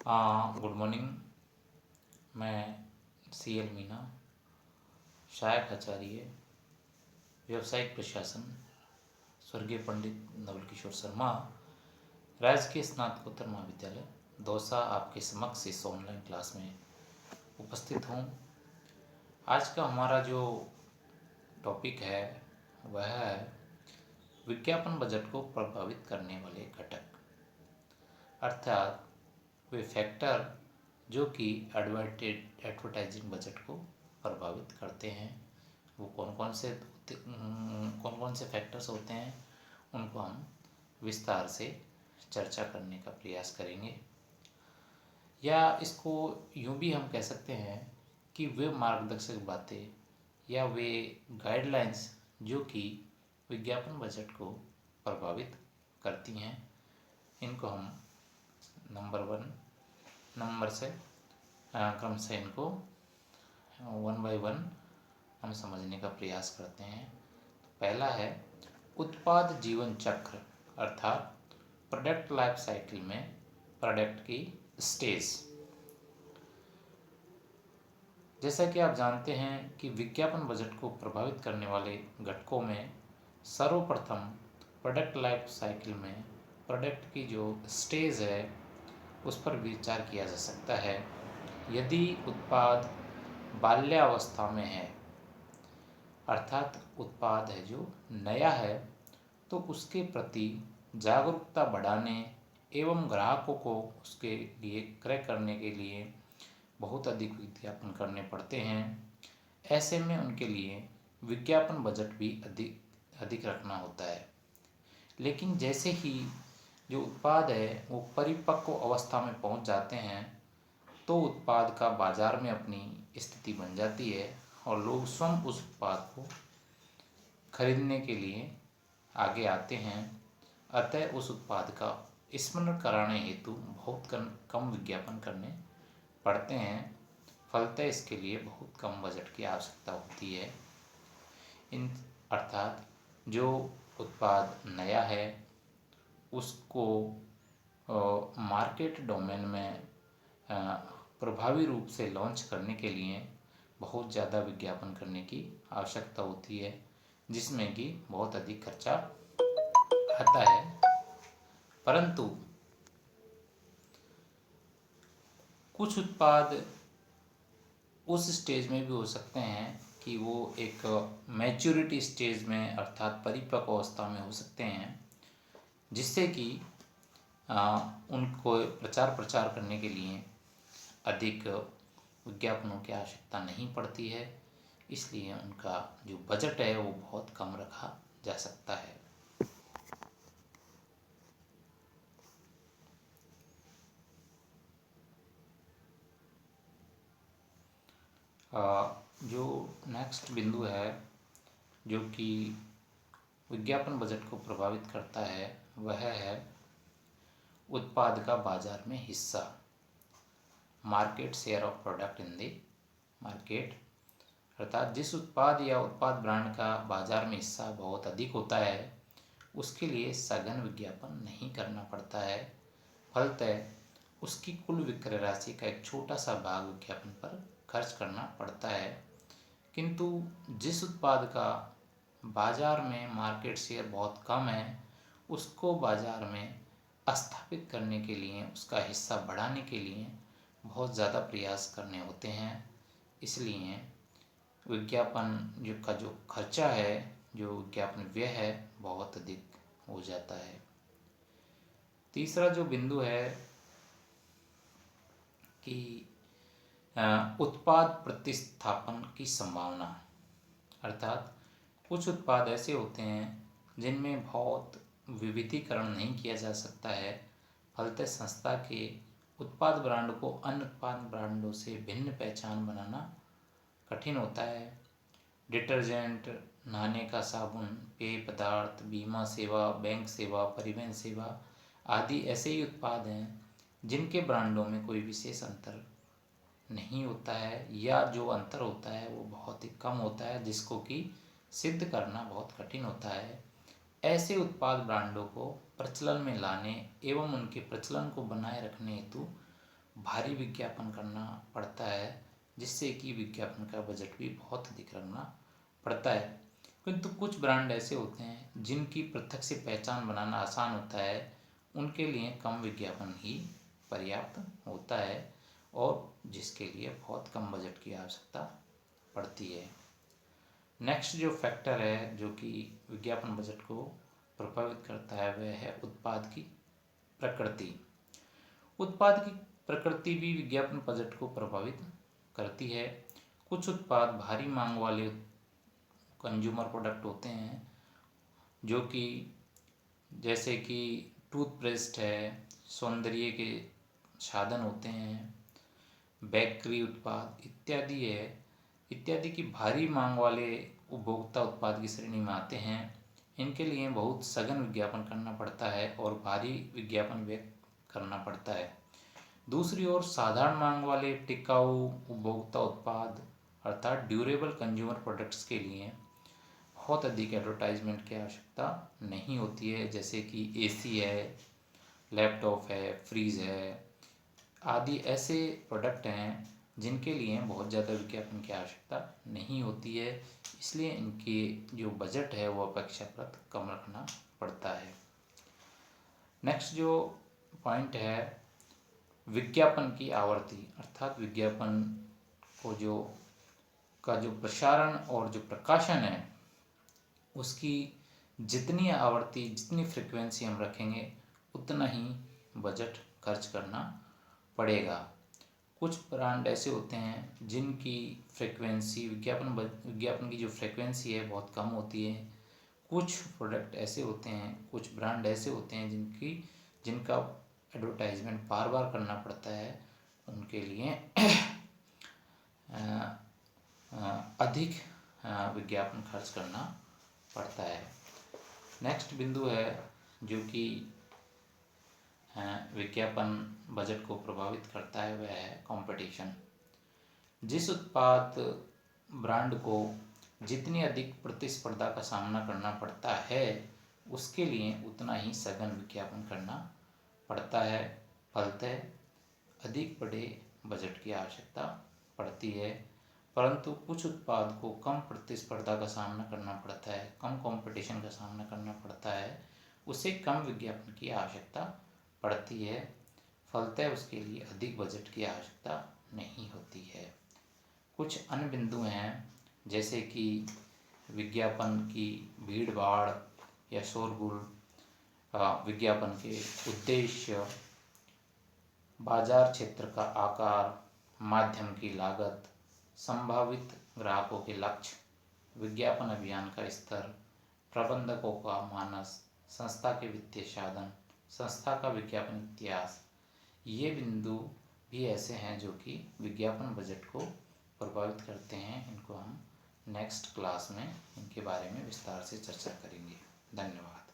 Good morning. मैं CL Meena, सहायक आचार्य व्यावसायिक प्रशासन, स्वर्गीय पंडित नवल किशोर शर्मा, राजकीय स्नातकोत्तर महाविद्यालय दौसा आपके समक्ष इस ऑनलाइन क्लास में उपस्थित हूँ। आज का हमारा जो टॉपिक है वह है विज्ञापन बजट को प्रभावित करने वाले घटक, अर्थात वे फैक्टर जो कि एडवर्टाइजिंग बजट को प्रभावित करते हैं। वो कौन कौन से फैक्टर्स होते हैं, उनको हम विस्तार से चर्चा करने का प्रयास करेंगे। या इसको यूँ भी हम कह सकते हैं कि वे मार्गदर्शक बातें या वे गाइडलाइंस जो कि विज्ञापन बजट को प्रभावित करती हैं, इनको हम नंबर से क्रम से इनको वन बाय वन हम समझने का प्रयास करते हैं। पहला है उत्पाद जीवन चक्र, अर्थात प्रोडक्ट लाइफ साइकिल में प्रोडक्ट की स्टेज। जैसा कि आप जानते हैं कि विज्ञापन बजट को प्रभावित करने वाले घटकों में सर्वप्रथम प्रोडक्ट लाइफ साइकिल में प्रोडक्ट की जो स्टेज है उस पर विचार किया जा सकता है। यदि उत्पाद बाल्यावस्था में है, अर्थात उत्पाद है जो नया है, तो उसके प्रति जागरूकता बढ़ाने एवं ग्राहकों को उसके लिए क्रय करने के लिए बहुत अधिक विज्ञापन करने पड़ते हैं। ऐसे में उनके लिए विज्ञापन बजट भी अधिक रखना होता है। लेकिन जैसे ही जो उत्पाद है वो परिपक्व अवस्था में पहुंच जाते हैं, तो उत्पाद का बाजार में अपनी स्थिति बन जाती है और लोग स्वयं उस उत्पाद को खरीदने के लिए आगे आते हैं। अतः उस उत्पाद का स्मरण कराने हेतु बहुत कम विज्ञापन करने पड़ते हैं। फलतः इसके लिए बहुत कम बजट की आवश्यकता होती है। अर्थात जो उत्पाद नया है उसको मार्केट डोमेन में प्रभावी रूप से लॉन्च करने के लिए बहुत ज़्यादा विज्ञापन करने की आवश्यकता होती है, जिसमें कि बहुत अधिक खर्चा आता है। परंतु कुछ उत्पाद उस स्टेज में भी हो सकते हैं कि वो एक मैच्योरिटी स्टेज में अर्थात परिपक्व अवस्था में हो सकते हैं, जिससे कि उनको प्रचार प्रचार करने के लिए अधिक विज्ञापनों की आवश्यकता नहीं पड़ती है। इसलिए उनका जो बजट है वो बहुत कम रखा जा सकता है। जो नेक्स्ट बिंदु है जो कि विज्ञापन बजट को प्रभावित करता है वह है उत्पाद का बाजार में हिस्सा, market share of product in the market. अर्थात जिस उत्पाद या उत्पाद ब्रांड का बाजार में हिस्सा बहुत अधिक होता है उसके लिए सघन विज्ञापन नहीं करना पड़ता है। फलतः उसकी कुल विक्रय राशि का एक छोटा सा भाग विज्ञापन पर खर्च करना पड़ता है। किंतु जिस उत्पाद का बाजार में मार्केट शेयर बहुत कम है उसको बाजार में स्थापित करने के लिए, उसका हिस्सा बढ़ाने के लिए बहुत ज़्यादा प्रयास करने होते हैं। इसलिए विज्ञापन जो खर्चा है, जो विज्ञापन व्यय है, बहुत अधिक हो जाता है। तीसरा जो बिंदु है कि उत्पाद प्रतिस्थापन की संभावना, अर्थात कुछ उत्पाद ऐसे होते हैं जिनमें बहुत विविधीकरण नहीं किया जा सकता है। फलतः संस्था के उत्पाद ब्रांड को अन्य उत्पाद ब्रांडों से भिन्न पहचान बनाना कठिन होता है। डिटर्जेंट, नहाने का साबुन, पेय पदार्थ, बीमा सेवा, बैंक सेवा, परिवहन सेवा आदि ऐसे ही उत्पाद हैं जिनके ब्रांडों में कोई विशेष अंतर नहीं होता है, या जो अंतर होता है वो बहुत ही कम होता है, जिसको कि सिद्ध करना बहुत कठिन होता है। ऐसे उत्पाद ब्रांडों को प्रचलन में लाने एवं उनके प्रचलन को बनाए रखने हेतु भारी विज्ञापन करना पड़ता है, जिससे कि विज्ञापन का बजट भी बहुत अधिक रखना पड़ता है। किंतु कुछ ब्रांड ऐसे होते हैं जिनकी पृथक से पहचान बनाना आसान होता है, उनके लिए कम विज्ञापन ही पर्याप्त होता है और जिसके लिए बहुत कम बजट की आवश्यकता पड़ती है। नेक्स्ट जो फैक्टर है जो कि विज्ञापन बजट को प्रभावित करता है वह है उत्पाद की प्रकृति। उत्पाद की प्रकृति भी विज्ञापन बजट को प्रभावित करती है। कुछ उत्पाद भारी मांग वाले कंज्यूमर प्रोडक्ट होते हैं, जो कि जैसे कि टूथपेस्ट है, सौंदर्य के साधन होते हैं, बेकरी उत्पाद इत्यादि की भारी मांग वाले उपभोक्ता उत्पाद की श्रेणी में आते हैं। इनके लिए बहुत सघन विज्ञापन करना पड़ता है और भारी विज्ञापन व्यय करना पड़ता है। दूसरी ओर साधारण मांग वाले टिकाऊ उपभोक्ता उत्पाद अर्थात ड्यूरेबल कंज्यूमर प्रोडक्ट्स के लिए बहुत अधिक एडवर्टाइजमेंट की आवश्यकता नहीं होती है, जैसे कि एसी है, लैपटॉप है, फ्रीज है आदि ऐसे प्रोडक्ट हैं जिनके लिए बहुत ज़्यादा विज्ञापन की आवश्यकता नहीं होती है, इसलिए इनके जो बजट है वो अपेक्षाकृत कम रखना पड़ता है। नेक्स्ट जो पॉइंट है विज्ञापन की आवृत्ति, अर्थात विज्ञापन को जो प्रसारण और जो प्रकाशन है उसकी जितनी आवृत्ति जितनी फ्रिक्वेंसी हम रखेंगे उतना ही बजट खर्च करना पड़ेगा। कुछ ब्रांड ऐसे होते हैं जिनकी फ्रिक्वेंसी विज्ञापन की जो फ्रिक्वेंसी है बहुत कम होती है। कुछ प्रोडक्ट ऐसे होते हैं, कुछ ब्रांड ऐसे होते हैं जिनका एडवर्टाइजमेंट बार बार करना पड़ता है, उनके लिए अधिक विज्ञापन खर्च करना पड़ता है। नेक्स्ट बिंदु है जो कि विज्ञापन बजट को प्रभावित करता है वह है कंपटीशन। जिस उत्पाद ब्रांड को जितनी अधिक प्रतिस्पर्धा का सामना करना पड़ता है उसके लिए उतना ही सघन विज्ञापन करना पड़ता है, फलतः अधिक बड़े बजट की आवश्यकता पड़ती है। परंतु कुछ उत्पाद को कम प्रतिस्पर्धा का सामना करना पड़ता है, कम कंपटीशन का सामना करना पड़ता है, उसे कम विज्ञापन की आवश्यकता पड़ती है, फलतः उसके लिए अधिक बजट की आवश्यकता नहीं होती है। कुछ अन्य बिंदु हैं जैसे कि विज्ञापन की भीड़ भाड़ या शोरगुल, विज्ञापन के उद्देश्य, बाजार क्षेत्र का आकार, माध्यम की लागत, संभावित ग्राहकों के लक्ष्य, विज्ञापन अभियान का स्तर, प्रबंधकों का मानस, संस्था के वित्तीय साधन, संस्था का विज्ञापन इतिहास, ये बिंदु भी ऐसे हैं जो कि विज्ञापन बजट को प्रभावित करते हैं। इनको हम नेक्स्ट क्लास में इनके बारे में विस्तार से चर्चा करेंगे। धन्यवाद।